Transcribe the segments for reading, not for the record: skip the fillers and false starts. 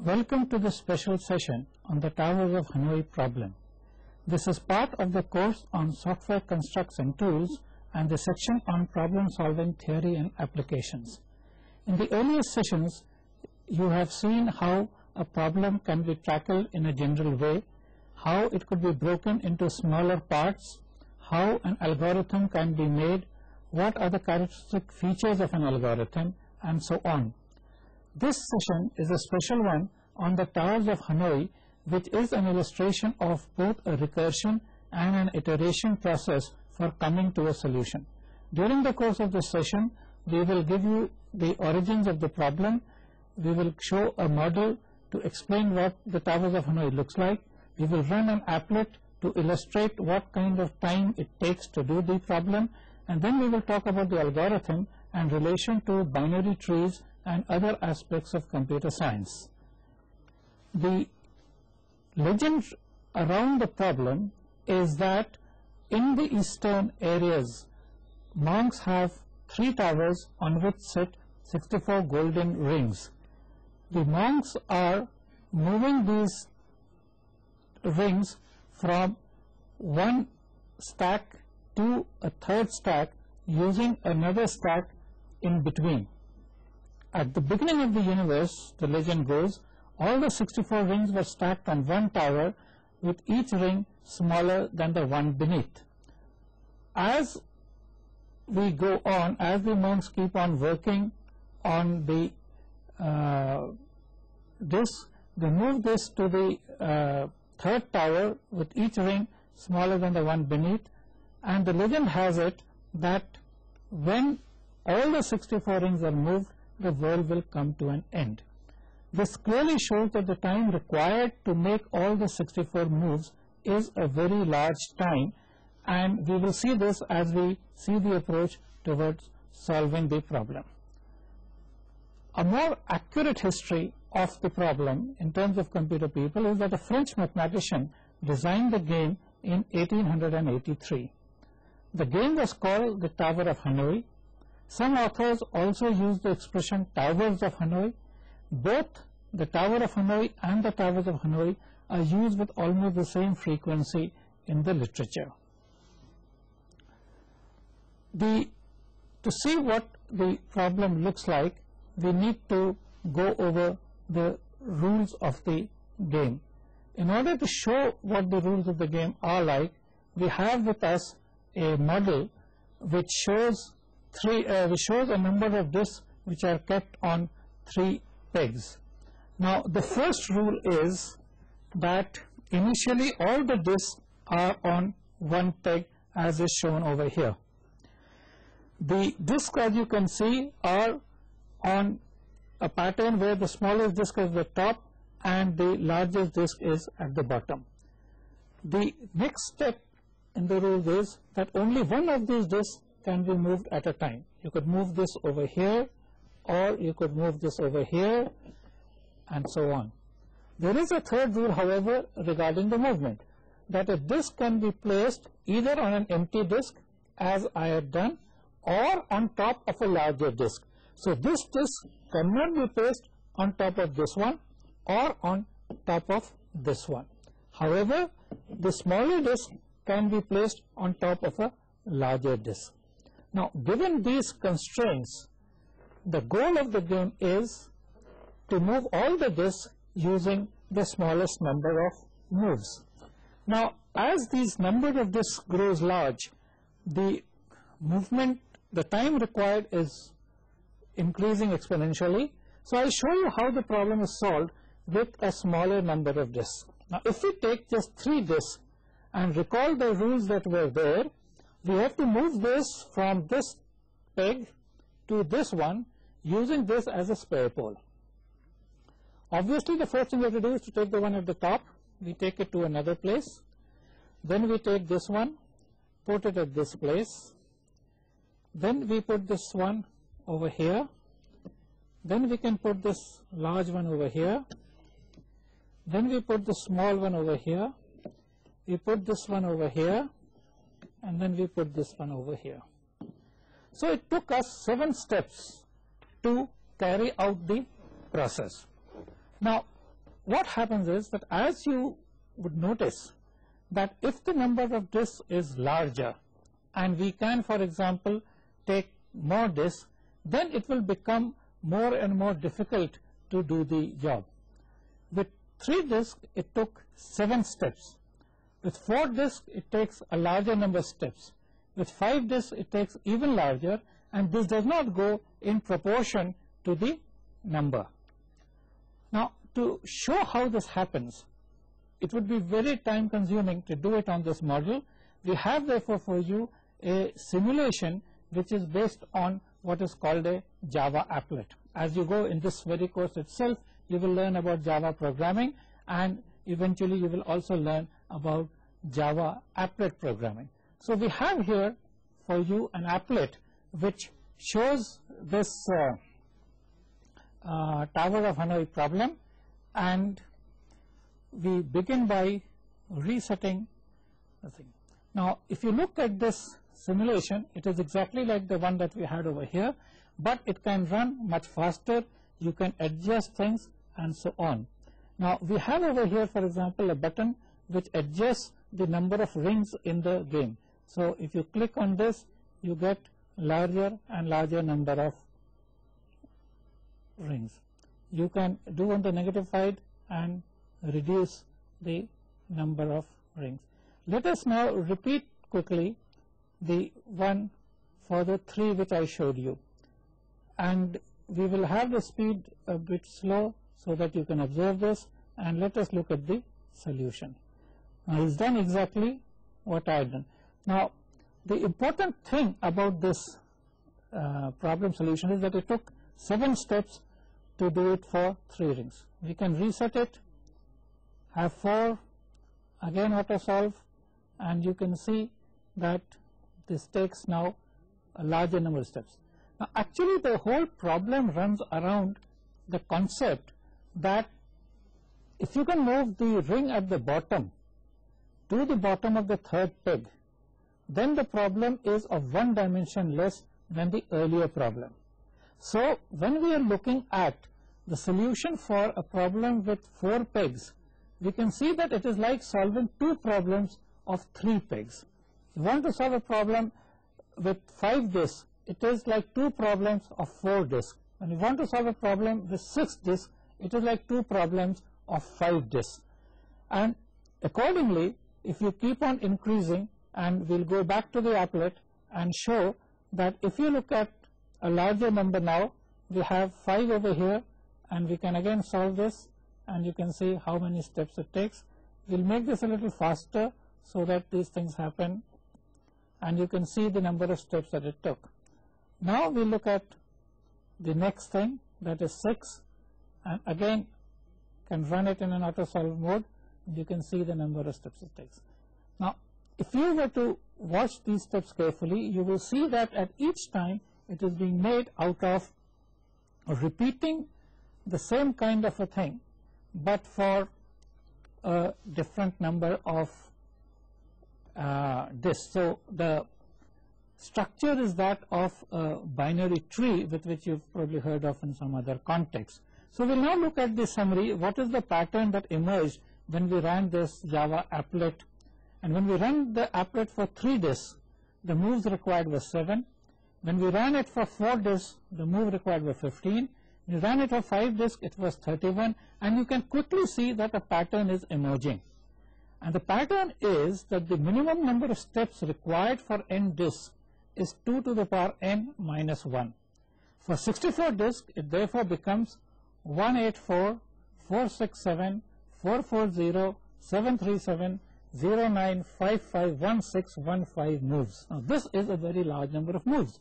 Welcome to this special session on the Towers of Hanoi problem. This is part of the course on software constructs and tools and the section on problem solving theory and applications. In the earlier sessions, you have seen how a problem can be tackled in a general way, how it could be broken into smaller parts, how an algorithm can be made, what are the characteristic features of an algorithm, and so on. This session is a special one on the Towers of Hanoi, which is an illustration of both a recursion and an iteration process for coming to a solution. During the course of this session, we will give you the origins of the problem. We will show a model to explain what the Towers of Hanoi looks like. We will run an applet to illustrate what kind of time it takes to do the problem, and then we will talk about the algorithm and relation to binary trees and other aspects of computer science. The legend around the problem is that in the eastern areas, monks have 3 towers on which sit 64 golden rings. The monks are moving these rings from one stack to a third stack using another stack in between. At the beginning of the universe, the legend goes, all the 64 rings were stacked on one tower with each ring smaller than the one beneath. As we go on, as the monks keep on working on the this, they move this to the third tower with each ring smaller than the one beneath, and the legend has it that when all the 64 rings are moved, the world will come to an end. This clearly shows that the time required to make all the 64 moves is a very large time, and we will see this as we see the approach towards solving the problem. A more accurate history of the problem in terms of computer people is that a French mathematician designed the game in 1883. The game was called the Tower of Hanoi. Some authors also use the expression Towers of Hanoi. Both the Tower of Hanoi and the Towers of Hanoi are used with almost the same frequency in the literature. To see what the problem looks like, we need to go over the rules of the game. In order to show what the rules of the game are like, we have with us a model which shows a number of disks which are kept on 3 pegs. Now, the first rule is that initially all the disks are on one peg, as is shown over here. The disks, as you can see, are on a pattern where the smallest disk is at the top and the largest disk is at the bottom. The next step in the rule is that only one of these disks can be moved at a time. You could move this over here, or you could move this over here, and so on. There is a third rule, however, regarding the movement, that a disk can be placed either on an empty disk, as I have done, or on top of a larger disk. So this disk cannot be placed on top of this one or on top of this one. However, the smaller disk can be placed on top of a larger disk. Now, given these constraints, the goal of the game is to move all the disks using the smallest number of moves. Now, as these number of disks grows large, the time required is increasing exponentially. So I'll show you how the problem is solved with a smaller number of disks. Now, if we take just 3 disks and recall the rules that were there, we have to move this from this peg to this one using this as a spare pole. Obviously, the first thing we have to do is to take the one at the top. We take it to another place. Then we take this one, put it at this place. Then we put this one over here. Then we can put this large one over here. Then we put the small one over here. We put this one over here. And then we put this one over here. So it took us 7 steps to carry out the process. Now, what happens is that, as you would notice, that if the number of disks is larger and we can, for example, take more disks, then it will become more and more difficult to do the job. With 3 disks, it took 7 steps. With 4 disks, it takes a larger number of steps. With 5 disks, it takes even larger, and this does not go in proportion to the number. Now, to show how this happens, it would be very time consuming to do it on this model. We have therefore for you a simulation which is based on what is called a Java applet. As you go in this very course itself, you will learn about Java programming, and eventually you will also learn about Java applet programming. So we have here for you an applet which shows this Tower of Hanoi problem, and we begin by resetting the thing. Now, if you look at this simulation, it is exactly like the one that we had over here, but it can run much faster. You can adjust things and so on. Now, we have over here, for example, a button which adjusts the number of rings in the game. So if you click on this, you get larger and larger number of rings. You can do on the negative side and reduce the number of rings. Let us now repeat quickly the one for the 3 which I showed you, and we will have the speed a bit slow so that you can observe this, and let us look at the solution. Now, it's done exactly what I had done. Now, the important thing about this problem solution is that it took 7 steps to do it for 3 rings. We can reset it, have 4, again auto solve, and you can see that this takes now a larger number of steps. Now, actually the whole problem runs around the concept that if you can move the ring at the bottom to the bottom of the 3rd peg, then the problem is of 1 dimension less than the earlier problem. So when we are looking at the solution for a problem with 4 pegs, we can see that it is like solving 2 problems of 3 pegs. If you want to solve a problem with 5 disks, it is like 2 problems of 4 disks. When you want to solve a problem with 6 disks, it is like 2 problems of 5 disks. And accordingly, if you keep on increasing, and we'll go back to the applet and show that if you look at a larger number now, we have 5 over here, and we can again solve this, and you can see how many steps it takes. We'll make this a little faster so that these things happen, and you can see the number of steps that it took. Now we look at the next thing, that is 6, and again can run it in an auto solve mode. You can see the number of steps it takes. Now, if you were to watch these steps carefully, you will see that at each time it is being made out of repeating the same kind of a thing, but for a different number of disks. So the structure is that of a binary tree, with which you've probably heard of in some other context. So we'll now look at the summary. What is the pattern that emerged when we ran this Java applet? And when we ran the applet for 3 disks, the moves required were 7. When we ran it for 4 disks, the move required were 15. When we ran it for 5 disks, it was 31. And you can quickly see that a pattern is emerging. And the pattern is that the minimum number of steps required for n disks is 2 to the power n minus 1. For 64 disks, it therefore becomes 184, 467, 440, 737, 09551615 moves. Now this is a very large number of moves,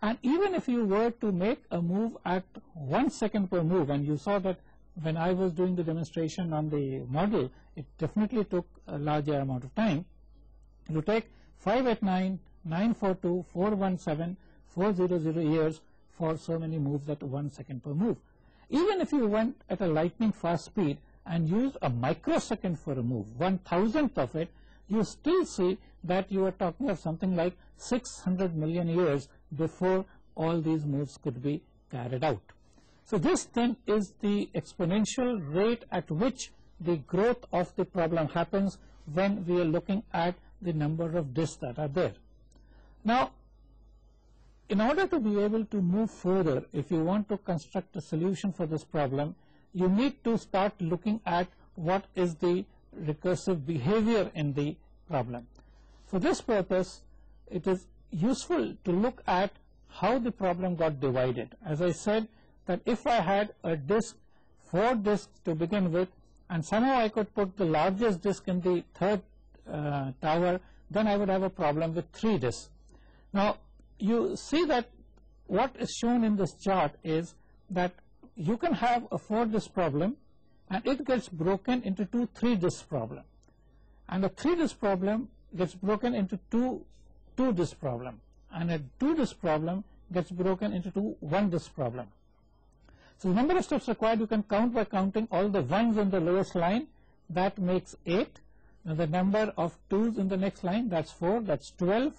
and even if you were to make a move at 1 second per move, and you saw that when I was doing the demonstration on the model, it definitely took a larger amount of time. You take 589, 942, 417, 400 years for so many moves at 1 second per move. Even if you went at a lightning fast speed and use a microsecond for a move, 1,000th of it, you still see that you are talking of something like 600 million years before all these moves could be carried out. So this thing is the exponential rate at which the growth of the problem happens when we are looking at the number of disks that are there. Now, in order to be able to move further, if you want to construct a solution for this problem, you need to start looking at what is the recursive behavior in the problem. For this purpose, it is useful to look at how the problem got divided. As I said, that if I had a disk, 4 disks to begin with, and somehow I could put the largest disk in the third tower, then I would have a problem with 3 disks. Now, you see that what is shown in this chart is that you can have a 4-disk problem and it gets broken into 2 3-disk problem, and a 3-disk problem gets broken into 2 2-disk problem, and a 2-disk problem gets broken into 2 1-disk problem. So the number of steps required you can count by counting all the 1s in the lowest line. That makes 8. Now the number of 2s in the next line, that's 4, that's 12,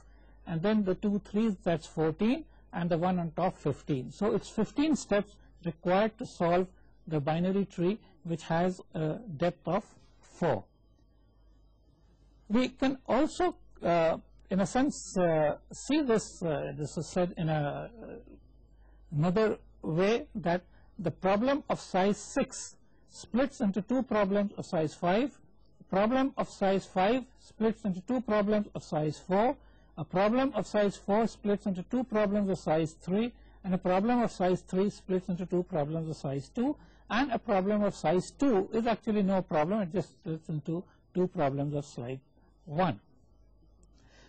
and then the 2 3s, that's 14, and the 1 on top, 15. So it's 15 steps required to solve the binary tree, which has a depth of 4. We can also in a sense see this, this is said in another way, that the problem of size 6 splits into 2 problems of size 5, problem of size 5 splits into 2 problems of size 4, a problem of size 4 splits into 2 problems of size 3, and a problem of size 3 splits into 2 problems of size 2, and a problem of size 2 is actually no problem, it just splits into 2 problems of size 1.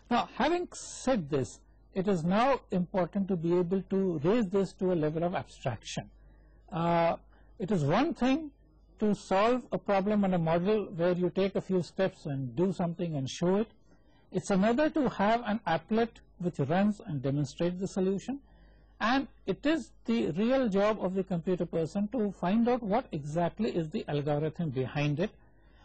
Now, having said this, it is now important to be able to raise this to a level of abstraction. It is one thing to solve a problem on a model where you take a few steps and do something and show it. It's another to have an applet which runs and demonstrates the solution, and it is the real job of the computer person to find out what exactly is the algorithm behind it.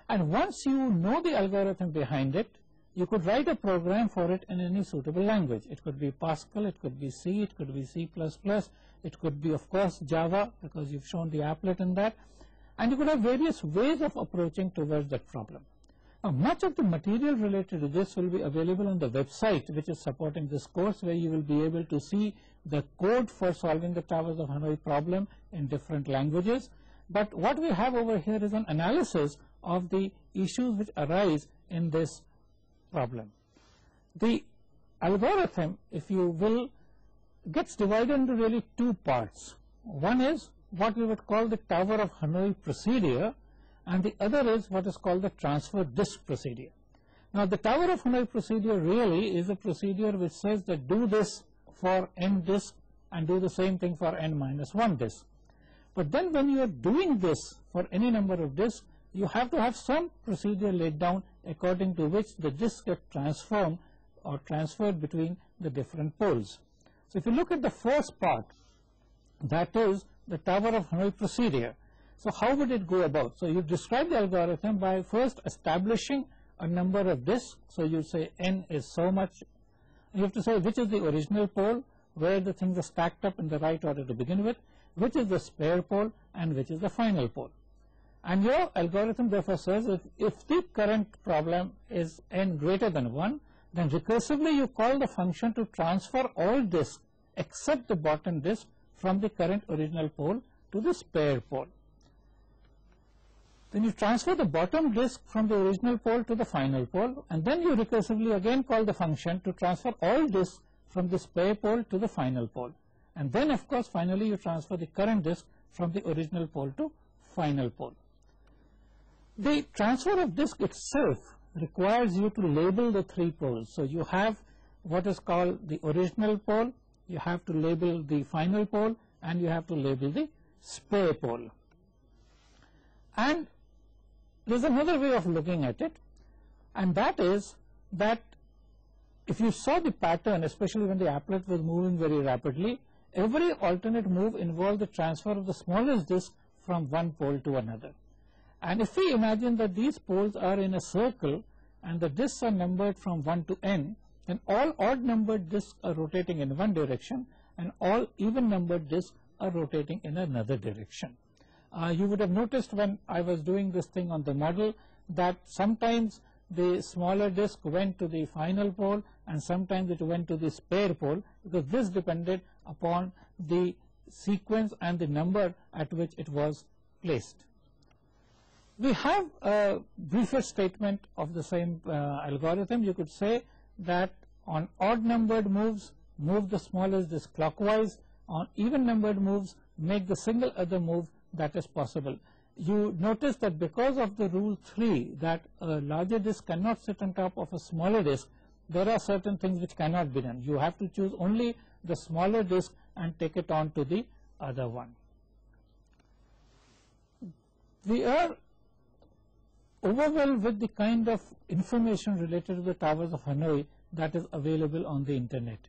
And once you know the algorithm behind it, you could write a program for it in any suitable language. It could be Pascal, it could be C, it could be C++, it could be, of course, Java, because you've shown the applet in that, and you could have various ways of approaching towards that problem. Now, much of the material related to this will be available on the website which is supporting this course, where you will be able to see the code for solving the Towers of Hanoi problem in different languages. But what we have over here is an analysis of the issues which arise in this problem. The algorithm, if you will, gets divided into really 2 parts. One is what we would call the Tower of Hanoi procedure, and the other is what is called the transfer disk procedure. Now, the Tower of Hanoi procedure really is a procedure which says that do this for n disks and do the same thing for n minus 1 disk. But then when you are doing this for any number of disks, you have to have some procedure laid down according to which the disks get transformed or transferred between the different poles. So if you look at the first part, that is the Tower of Hanoi procedure. So how would it go about? So you describe the algorithm by first establishing a number of disks. So you say n is so much. You have to say which is the original pole, where the things are stacked up in the right order to begin with, which is the spare pole, and which is the final pole. And your algorithm therefore says if the current problem is n greater than 1, then recursively you call the function to transfer all disks except the bottom disk from the current original pole to the spare pole. Then you transfer the bottom disk from the original pole to the final pole, and then you recursively again call the function to transfer all disks from the spare pole to the final pole. And then, of course, finally you transfer the current disk from the original pole to final pole. The transfer of disk itself requires you to label the 3 poles. So you have what is called the original pole, you have to label the final pole, and you have to label the spare pole. And there's another way of looking at it, and that is that if you saw the pattern, especially when the applet was moving very rapidly, every alternate move involved the transfer of the smallest disk from one pole to another. And if we imagine that these poles are in a circle and the disks are numbered from 1 to n, then all odd numbered disks are rotating in one direction and all even numbered disks are rotating in another direction. You would have noticed when I was doing this thing on the model that sometimes the smaller disk went to the final pole and sometimes it went to the spare pole, because this depended upon the sequence and the number at which it was placed. We have a briefer statement of the same algorithm. You could say that on odd numbered moves, move the smallest disk clockwise. On even numbered moves, make the single other move that is possible. You notice that because of the rule 3, that a larger disk cannot sit on top of a smaller disk, there are certain things which cannot be done. You have to choose only the smaller disk and take it on to the other one. We are overwhelmed with the kind of information related to the towers of Hanoi that is available on the internet.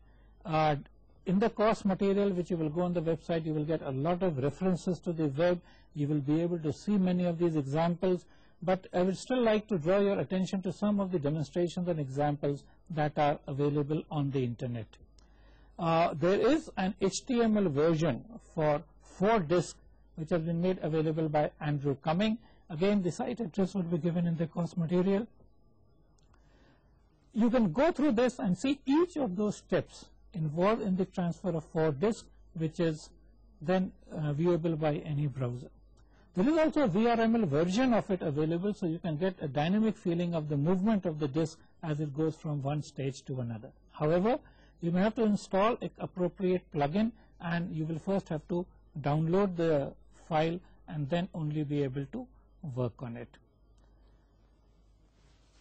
In the course material which you will go on the website, you will get a lot of references to the web. You will be able to see many of these examples, but I would still like to draw your attention to some of the demonstrations and examples that are available on the internet. There is an HTML version for 4 disks which has been made available by Andrew Cumming. Again, the site address will be given in the course material. You can go through this and see each of those steps involved in the transfer of 4 disks, which is then viewable by any browser. There is also a VRML version of it available, so you can get a dynamic feeling of the movement of the disk as it goes from one stage to another. However, you may have to install an appropriate plugin, and you will first have to download the file and then only be able to work on it.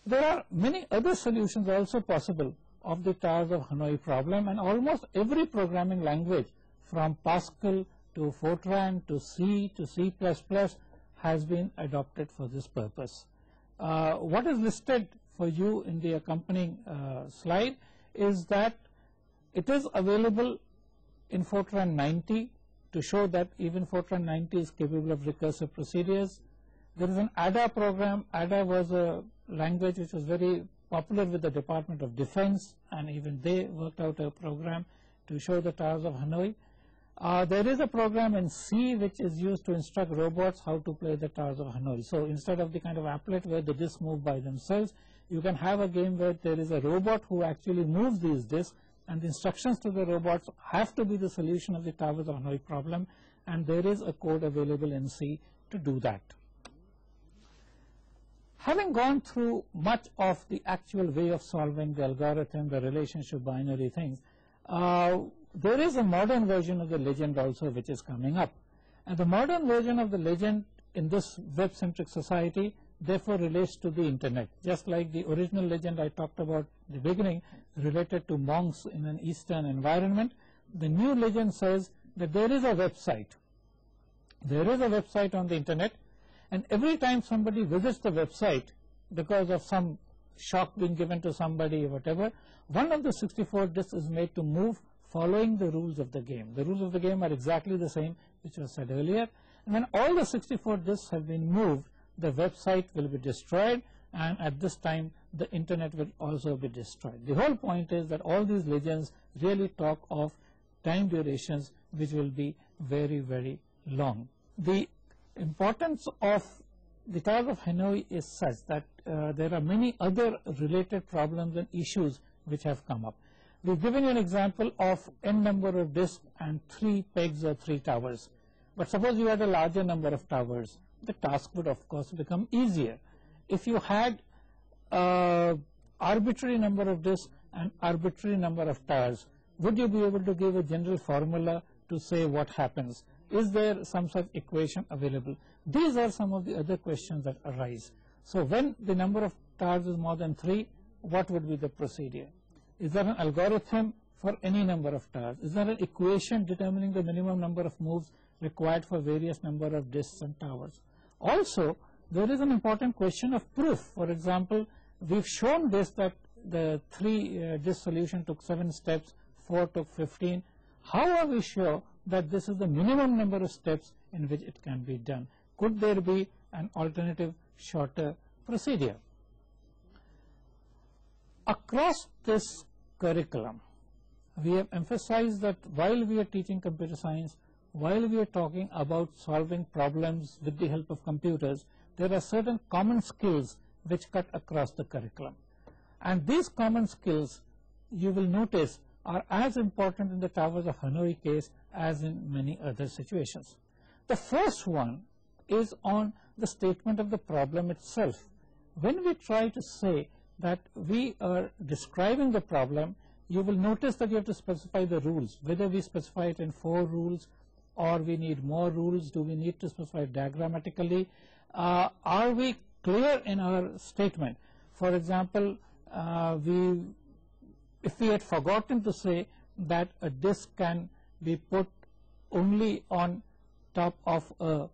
There are many other solutions also possible of the towers of Hanoi problem, and almost every programming language from Pascal to Fortran to C to C++ has been adopted for this purpose. What is listed for you in the accompanying slide is that it is available in Fortran 90 to show that even Fortran 90 is capable of recursive procedures. There is an ADA program. ADA was a language which was very popular with the Department of Defense, and even they worked out a program to show the towers of Hanoi. There is a program in C which is used to instruct robots how to play the towers of Hanoi. So instead of the kind of applet where the disks move by themselves, you can have a game where there is a robot who actually moves these disks, and the instructions to the robots have to be the solution of the towers of Hanoi problem, and there is a code available in C to do that. Having gone through much of the actual way of solving the algorithm, the relationship binary things, there is a modern version of the legend also which is coming up. And the modern version of the legend in this web-centric society therefore relates to the internet. Just like the original legend I talked about in the beginning related to monks in an Eastern environment, the new legend says that there is a website. There is a website on the internet, and every time somebody visits the website because of some shock being given to somebody or whatever, one of the 64 disks is made to move following the rules of the game. The rules of the game are exactly the same which was said earlier, and when all the 64 disks have been moved, the website will be destroyed, and at this time the internet will also be destroyed. The whole point is that all these legends really talk of time durations which will be very, very long. The importance of the towers of Hanoi is such that there are many other related problems and issues which have come up. We've given you an example of n number of disks and 3 pegs or 3 towers. But suppose you had a larger number of towers, the task would of course become easier. If you had arbitrary number of disks and arbitrary number of towers, would you be able to give a general formula to say what happens? Is there some such equation available? These are some of the other questions that arise. So when the number of towers is more than 3, what would be the procedure? Is there an algorithm for any number of towers? Is there an equation determining the minimum number of moves required for various number of disks and towers? Also, there is an important question of proof. For example, we've shown this that the 3 disk solution took 7 steps, 4 took 15. How are we sure that this is the minimum number of steps in which it can be done? Could there be an alternative shorter procedure? Across this curriculum, we have emphasized that while we are teaching computer science, while we are talking about solving problems with the help of computers, there are certain common skills which cut across the curriculum. And these common skills, you will notice, are as important in the Towers of Hanoi case as in many other situations. The first one is on the statement of the problem itself. When we try to say that we are describing the problem, you will notice that you have to specify the rules, whether we specify it in 4 rules or we need more rules. Do we need to specify it diagrammatically? Are we clear in our statement? For example, if we had forgotten to say that a disk can be put only on top of a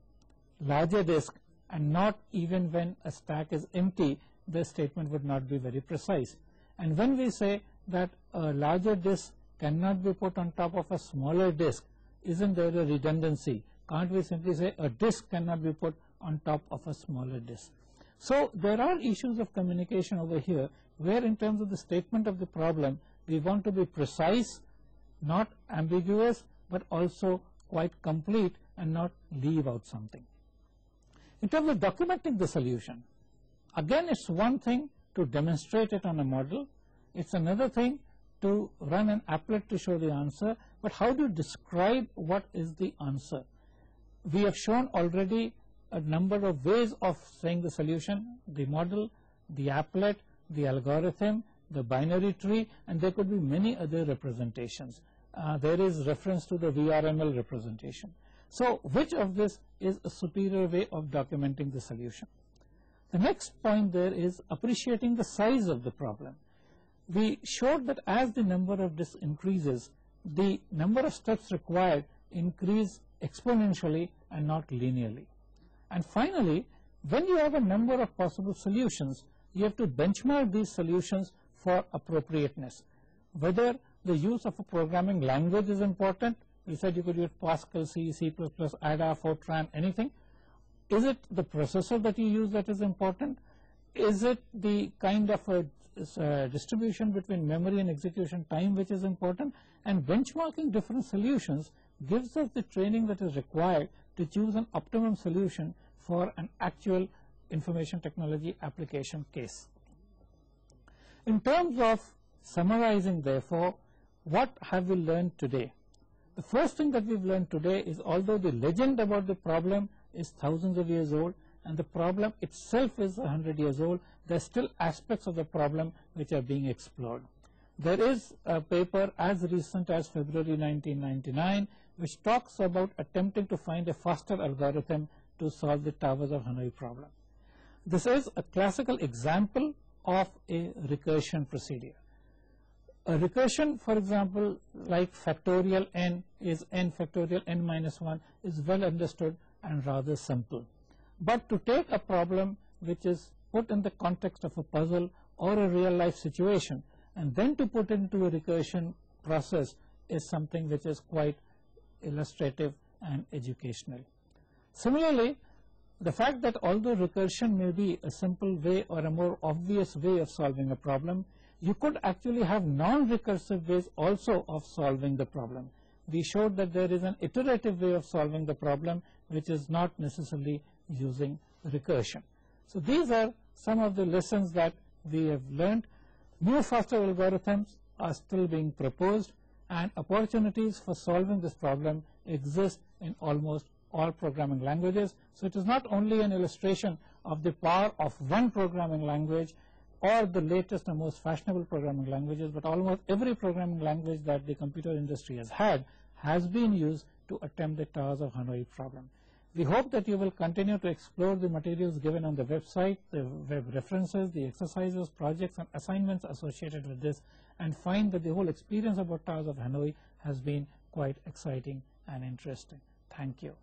larger disk and not even when a stack is empty, the statement would not be very precise. And when we say that a larger disk cannot be put on top of a smaller disk, isn't there a redundancy? Can't we simply say a disk cannot be put on top of a smaller disk? So there are issues of communication over here where in terms of the statement of the problem, we want to be precise, not ambiguous, but also quite complete and not leave out something. In terms of documenting the solution, again, it's one thing to demonstrate it on a model. It's another thing to run an applet to show the answer, but how do you describe what is the answer? We have shown already a number of ways of saying the solution: the model, the applet, the algorithm, the binary tree, and there could be many other representations. There is reference to the VRML representation. So which of this is a superior way of documenting the solution? The next point there is appreciating the size of the problem. We showed that as the number of disks increases, the number of steps required increase exponentially and not linearly. And finally, when you have a number of possible solutions, you have to benchmark these solutions for appropriateness. Whether the use of a programming language is important. We said you could use Pascal, C, C++, Ada, Fortran, anything. Is it the processor that you use that is important? Is it the kind of a distribution between memory and execution time which is important? And benchmarking different solutions gives us the training that is required to choose an optimum solution for an actual information technology application case. In terms of summarizing, therefore, what have we learned today? The first thing that we've learned today is, although the legend about the problem is thousands of years old and the problem itself is 100 years old, there are still aspects of the problem which are being explored. There is a paper as recent as February 1999 which talks about attempting to find a faster algorithm to solve the Towers of Hanoi problem. This is a classical example of a recursion procedure. A recursion, for example, like factorial n is n factorial n minus 1 is well understood and rather simple. But to take a problem which is put in the context of a puzzle or a real life situation and then to put into a recursion process is something which is quite illustrative and educational. Similarly, the fact that although recursion may be a simple way or a more obvious way of solving a problem, you could actually have non-recursive ways also of solving the problem. We showed that there is an iterative way of solving the problem which is not necessarily using recursion. So these are some of the lessons that we have learned. New faster algorithms are still being proposed and opportunities for solving this problem exist in almost all programming languages. So it is not only an illustration of the power of one programming language or the latest and most fashionable programming languages, but almost every programming language that the computer industry has had has been used to attempt the Towers of Hanoi problem. We hope that you will continue to explore the materials given on the website, the web references, the exercises, projects and assignments associated with this, and find that the whole experience about Towers of Hanoi has been quite exciting and interesting. Thank you.